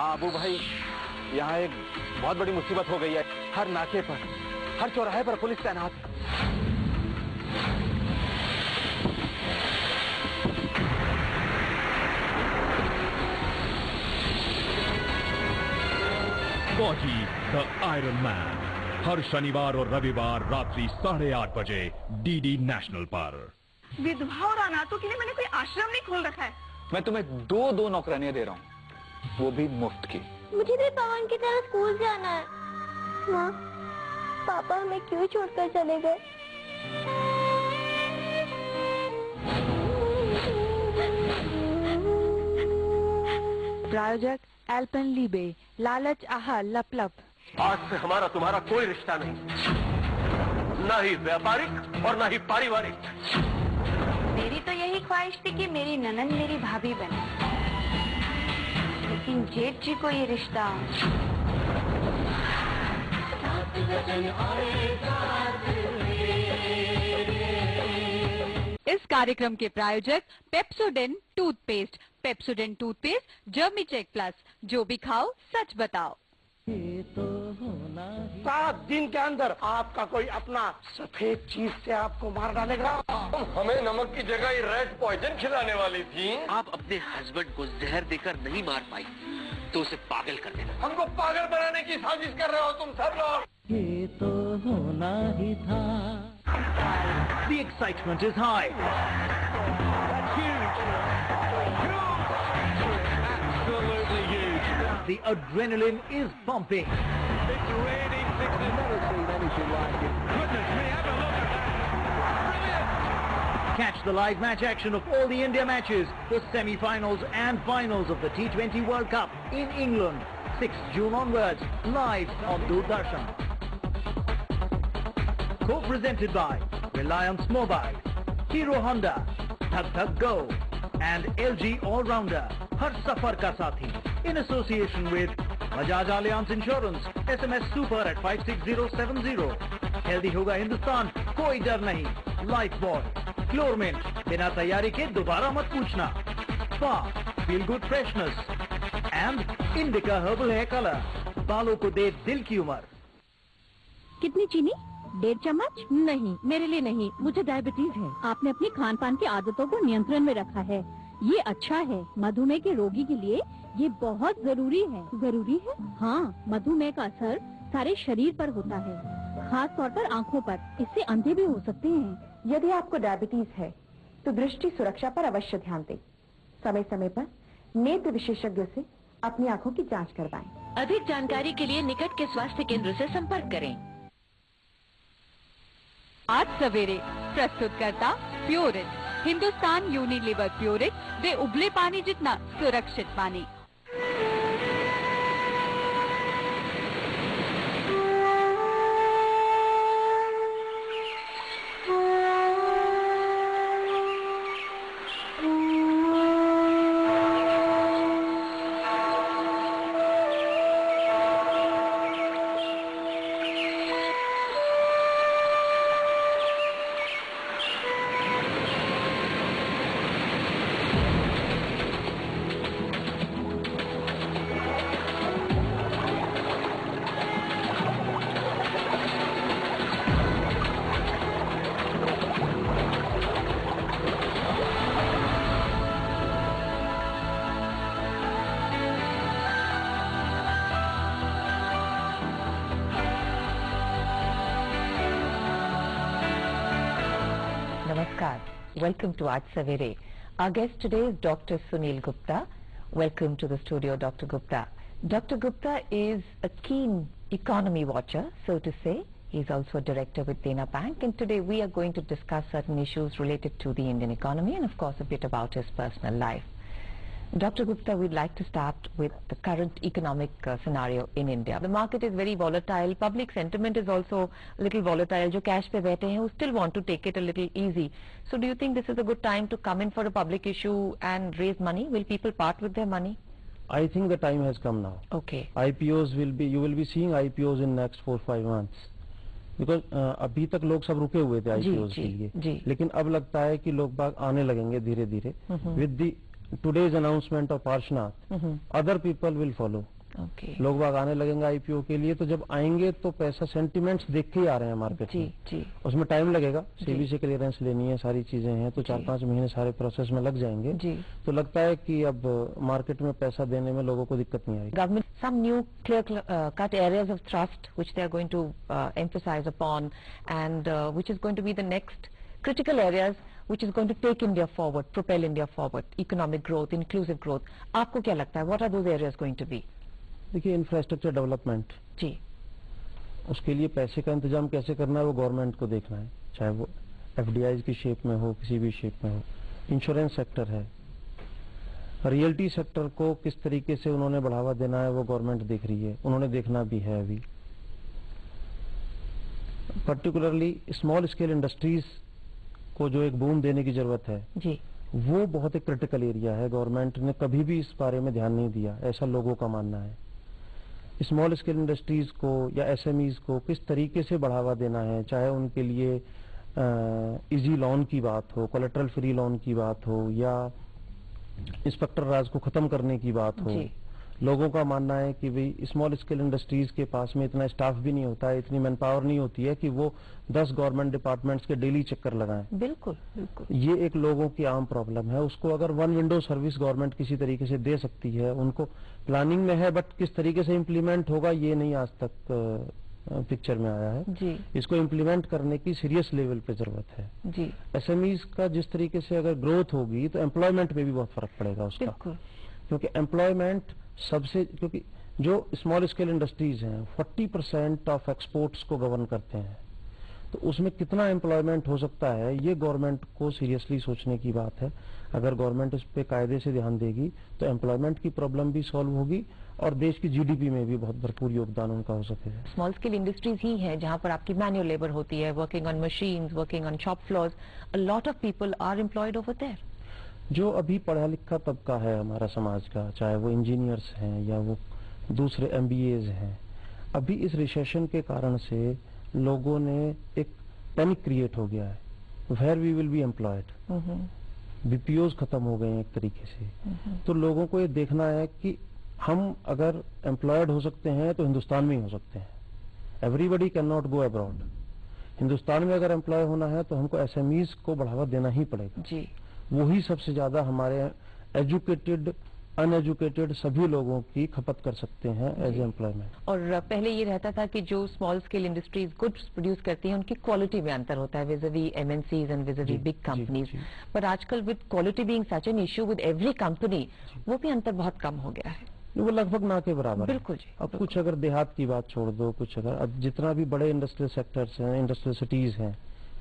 हाँ अबू भाई, यहाँ एक बहुत बड़ी मुसीबत हो गई है। हर नाके पर, हर चौराहे पर पुलिस तैनात है। फौजी द आयरन मैन, हर शनिवार और रविवार रात्रि 8:30 बजे डीडी नेशनल पर। विधवा और अनाथों के लिए मैंने कोई आश्रम नहीं खोल रखा है। मैं तुम्हें दो नौकरानियां दे रहा हूँ, वो भी मुफ्त की। मुझे भी पवन की तरह स्कूल जाना है। माँ, पापा हमें क्यों छोड़कर चले गए? प्रायोजक एल्पेनलीबे, लालच आहा लपलप। आज से हमारा तुम्हारा कोई रिश्ता नहीं, ना ही व्यापारिक और ना ही पारिवारिक। मेरी तो यही ख्वाहिश थी कि मेरी ननद मेरी भाभी बने, लेकिन जेठ जी को ये रिश्ता। इस कार्यक्रम के प्रायोजक Pepsodent toothpaste. Pepsodent toothpaste जर्मी check plus, जो भी खाओ सच बताओ। 7 दिन के अंदर आपका कोई अपना सफेद चीज से आपको मार डालेगा। हमें नमक की जगह रेड पॉइजन खिलाने वाली थी। आप अपने हस्बैंड को जहर देकर नहीं मार पाई तो उसे पागल कर देना। हमको पागल बनाने की साजिश कर रहे हो तुम सब लोग। ये तो होना ही था। The excitement is high. That's huge. Absolutely huge. The adrenaline is pumping. It's raining. I've never seen anything like it. Goodness me, have a look at that. Brilliant. Catch the live match action of all the India matches, the semi-finals and finals of the T20 World Cup in England, 6th June onwards, live on Doordarshan. Co-presented by Reliance Mobile, Hero Honda, Thug Thug Go, and LG All-Rounder, Har Safar Ka Sathi, in association with Bajaj Allianz Insurance. SMS Super at 56070. Healthy होगा हिंदुस्तान, कोई डर नहीं। Life Boy, Chlormint, बिना तैयारी के दोबारा मत पूछना। Spa, Feel Good Freshness, and Indica Herbal Hair Color, बालों को दे दिल की उम्र। कितनी चीनी? 1.5 चम्मच? नहीं, मेरे लिए नहीं, मुझे डायबिटीज है। आपने अपनी खान पान की आदतों को नियंत्रण में रखा है, ये अच्छा है। मधुमेह के रोगी के लिए ये बहुत जरूरी है। जरूरी है? हाँ, मधुमेह का असर सारे शरीर पर होता है, खास तौर पर आँखों पर। इससे अंधे भी हो सकते हैं। यदि आपको डायबिटीज है तो दृष्टि सुरक्षा पर अवश्य ध्यान दें। समय समय पर नेत्र विशेषज्ञ से अपनी आँखों की जांच करवाएं। अधिक जानकारी के लिए निकट के स्वास्थ्य केंद्र से संपर्क करें। आज सवेरे प्रस्तुत करता प्योरिट, हिंदुस्तान यूनिलीवर प्योरिट, वे उबले पानी जितना सुरक्षित पानी। Welcome to Aaj Savere. Our guest today is Dr. Sunil Gupta. Welcome to the studio, Dr. Gupta. Dr. Gupta is a keen economy watcher, so to say. He's also a director with Dena Bank, and today we are going to discuss certain issues related to the Indian economy and of course a bit about his personal life. Dr. Gupta, we'd like to start with the current economic scenario in India. The market is very volatile. Public sentiment is also a little volatile. जो cash पे बैठे हैं, who still want to take it a little easy. So do you think this is a good time to come in for a public issue and raise money? Will people part with their money? I think the time has come now. Okay. IPOs will be, you will be seeing IPOs in next 4-5 months. Because अभी तक लोग सब रुके हुए थे IPOs के लिए, लेकिन अब लगता है कि लोग बाग आने लगेंगे धीरे धीरे with the today's announcement of Parshnath, other people will follow. Okay. लोग बाग आने लगेंगे आईपीओ के लिए, तो जब आएंगे तो पैसा सेंटिमेंट्स देख के ही आ रहे हैं मार्केट में। जी। उसमें टाइम लगेगा, सेबी से क्लियरेंस लेनी है, सारी चीजें हैं, तो 4-5 महीने सारे प्रोसेस में लग जाएंगे जी। तो लगता है कि अब मार्केट में पैसा देने में लोगों को दिक्कत नहीं आएगी। Government, some new clear-cut areas of thrust which they are going to emphasize upon, and which is going to be the next critical areas which is going to take India forward, propel India forward, economic growth, inclusive growth. आपको क्या लगता है? What are those areas going to be? देखिए, infrastructure development, जी, उसके लिए पैसे का इंतजाम कैसे करना है वो गवर्नमेंट को देखना है, चाहे वो एफडीआई की शेप में हो, किसी भी शेप में हो। इंश्योरेंस सेक्टर है, रियल्टी सेक्टर को किस तरीके से उन्होंने बढ़ावा देना है वो गवर्नमेंट देख रही है, उन्होंने देखना भी है। अभी पर्टिकुलरली स्मॉल स्केल इंडस्ट्रीज को जो एक बूम देने की जरूरत है जी, वो बहुत एक क्रिटिकल एरिया है। गवर्नमेंट ने कभी भी इस बारे में ध्यान नहीं दिया, ऐसा लोगों का मानना है। स्मॉल स्केल इंडस्ट्रीज को या एसएमईज को किस तरीके से बढ़ावा देना है, चाहे उनके लिए इजी लोन की बात हो, कोलेटरल फ्री लोन की बात हो, या इंस्पेक्टर राज को खत्म करने की बात हो। लोगों का मानना है कि भाई स्मॉल स्केल इंडस्ट्रीज के पास में इतना स्टाफ भी नहीं होता है, इतनी मैन पावर नहीं होती है कि वो 10 गवर्नमेंट डिपार्टमेंट्स के डेली चक्कर लगाएं। बिल्कुल बिल्कुल। ये एक लोगों की आम प्रॉब्लम है। उसको अगर वन विंडो सर्विस गवर्नमेंट किसी तरीके से दे सकती है, उनको प्लानिंग में है, बट किस तरीके से इम्प्लीमेंट होगा ये नहीं आज तक पिक्चर में आया है जी। इसको इम्प्लीमेंट करने की सीरियस लेवल पे जरूरत है जी। एसएमईज का जिस तरीके से अगर ग्रोथ होगी तो एम्प्लॉयमेंट में भी बहुत फर्क पड़ेगा उसका, क्योंकि एम्प्लॉयमेंट सबसे, क्योंकि जो स्मॉल स्केल इंडस्ट्रीज हैं 40% ऑफ एक्सपोर्ट्स को गवर्न करते हैं, तो उसमें कितना एम्प्लॉयमेंट हो सकता है ये गवर्नमेंट को सीरियसली सोचने की बात है। अगर गवर्नमेंट इस पे कायदे से ध्यान देगी तो एम्प्लॉयमेंट की प्रॉब्लम भी सॉल्व होगी और देश की जीडीपी में भी बहुत भरपूर योगदान उनका हो सकेगा। स्मॉल स्केल इंडस्ट्रीज ही है जहां पर आपकी मैनुअल लेबर होती है, working on machines, working on shop floors, a lot of people are employed over there. जो अभी पढ़ा लिखा तबका है हमारा समाज का, चाहे वो इंजीनियर्स हैं या वो दूसरे एमबीएज हैं, अभी इस रिसेशन के कारण से लोगों ने एक पैनिक क्रिएट हो गया है, where we will be employed. BPOs खत्म हो गए हैं एक तरीके से। तो लोगों को ये देखना है कि हम अगर एम्प्लॉयड हो सकते हैं तो हिंदुस्तान में ही हो सकते हैं। Everybody can not go abroad. Hindustan में अगर एम्प्लॉय होना है तो हमको एसएमईज को बढ़ावा देना ही पड़ेगा जी। वही सबसे ज्यादा हमारे एजुकेटेड अनएजुकेटेड सभी लोगों की खपत कर सकते हैं एज एम्प्लॉयमेंट। और पहले ये रहता था कि जो small scale industries goods produce करती हैं उनकी क्वालिटी में अंतर होता है विज़-अ-वी एमएनसीज एंड विज़-अ-वी बिग कंपनीज, पर आजकल with quality being such an issue with every company, वो भी अंतर बहुत कम हो गया है। वो लगभग ना के बराबर। बिल्कुल जी। अब कुछ अगर देहात की बात छोड़ दो, कुछ अगर अब जितना भी बड़े इंडस्ट्रियल सेक्टर्स हैं, इंडस्ट्रियल सिटीज हैं,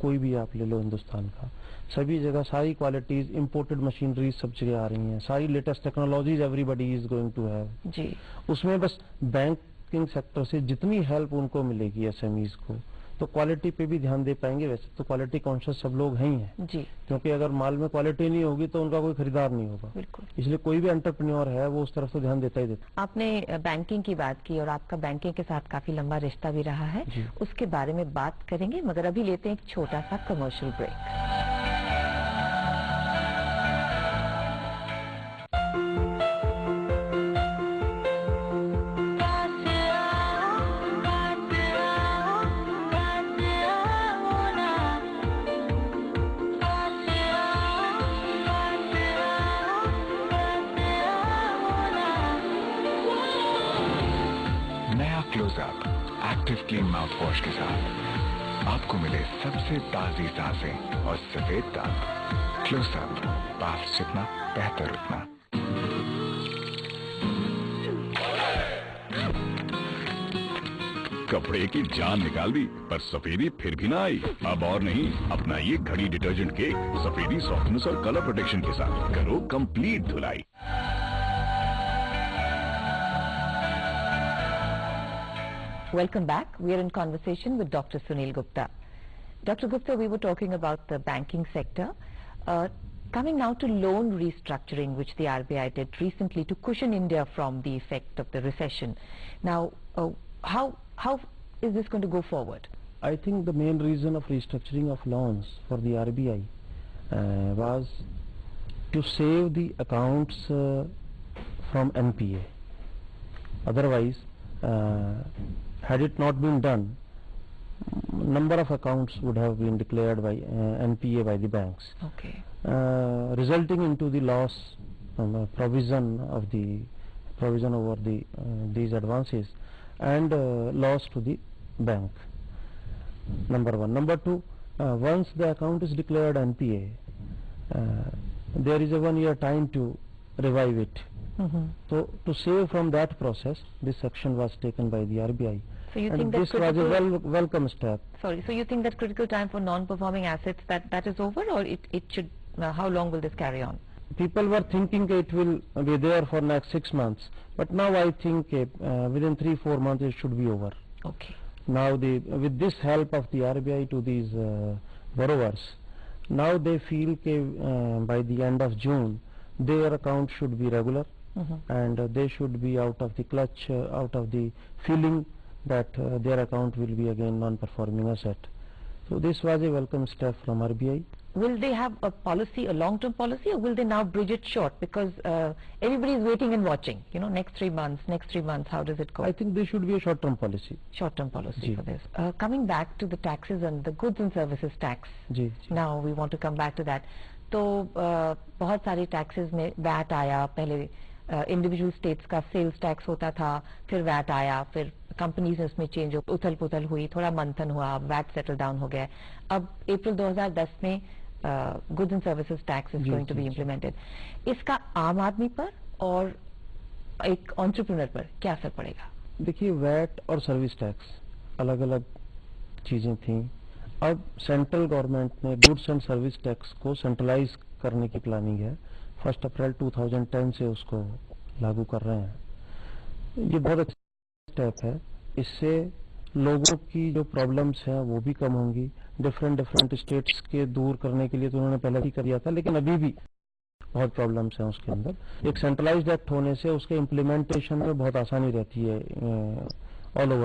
कोई भी आप ले लो हिंदुस्तान का, सभी जगह सारी क्वालिटीज, इंपोर्टेड मशीनरीज सब जगह आ रही हैं, सारी latest technologies everybody is going to have जी। उसमें बस बैंकिंग सेक्टर से जितनी हेल्प उनको मिलेगी एसएमईज को, तो क्वालिटी पे भी ध्यान दे पाएंगे। वैसे तो क्वालिटी कॉन्शियस सब लोग हैं ही हैं जी, क्योंकि अगर माल में क्वालिटी नहीं होगी तो उनका कोई खरीदार नहीं होगा। बिल्कुल। इसलिए कोई भी एंटरप्रेन्योर है वो उस तरफ तो ध्यान देता ही देता। आपने बैंकिंग की बात की और आपका बैंकिंग के साथ काफी लंबा रिश्ता भी रहा है, उसके बारे में बात करेंगे, मगर अभी लेते हैं एक छोटा सा commercial break. Active clean mouthwash के साथ आपको मिले सबसे ताजी सांसें और सफेद दांत। क्लोजअप, बाल चिकना, बेहतर उतना। कपड़े की जान निकाल दी पर सफेदी फिर भी ना आई। अब और नहीं, अपना ये घड़ी डिटर्जेंट के सफेदी सॉफ्टनेस और कलर प्रोटेक्शन के साथ करो कंप्लीट धुलाई। Welcome back. We are in conversation with Dr. Sunil Gupta. Dr. Gupta, we were talking about the banking sector. Coming now to loan restructuring, which the RBI did recently to cushion India from the effect of the recession. Now, how is this going to go forward? I think the main reason of restructuring of loans for the RBI was to save the accounts from NPA. Otherwise, had it not been done, number of accounts would have been declared by NPA by the banks, resulting into the loss provision over these advances and loss to the bank. Number one. Number two, once the account is declared NPA, there is a 1 year time to revive it. So to save from that process, this action was taken by the RBI. So you and think this was a welcome step. Sorry, so you think that critical time for non-performing assets, that is over, or it should, how long will this carry on? People were thinking it will be there for next 6 months, but now I think within 3-4 months it should be over. Okay. Now with this help of the RBI to these borrowers, now they feel by the end of June their account should be regular, and they should be out of the clutch, out of the feeling that their account will be again non-performing asset. So this was a welcome step from RBI. Will they have a policy, a long-term policy, or will they now bridge it short? Because everybody is waiting and watching. You know, next 3 months, how does it go? I think there should be a short-term policy. Short-term policy for this. Coming back to the taxes and the goods and services tax. Now we want to come back to that. तो बहुत सारी taxes में VAT आया, पहले individual states का sales tax होता था, फिर वैट आया, फिर कंपनीज में उसमें चेंज उथल पुथल हुई, थोड़ा मंथन हुआ, वैट सेटल डाउन हो गया. अब अप्रैल 2010 में goods and services tax is going to be implemented. इसका आम आदमी पर और एक एंटरप्रेन्योर पर क्या असर पड़ेगा? देखिए, वैट और सर्विस टैक्स अलग अलग चीजें थी. अब सेंट्रल गवर्नमेंट ने गुड्स एंड सर्विस टैक्स को सेंट्रलाइज करने की प्लानिंग है. 1 अप्रैल 2010 से उसको लागू कर रहे हैं. ये बहुत अच्छा स्टेप है. इससे लोगों की जो प्रॉब्लम्स हैं वो भी कम होंगी. डिफरेंट स्टेट्स के दूर करने के लिए तो उन्होंने पहले ही कर दिया था, लेकिन अभी भी बहुत प्रॉब्लम्स हैं उसके अंदर. एक सेंट्रलाइज्ड एक्ट होने से उसके इम्प्लीमेंटेशन में बहुत आसानी रहती है ऑल ओवर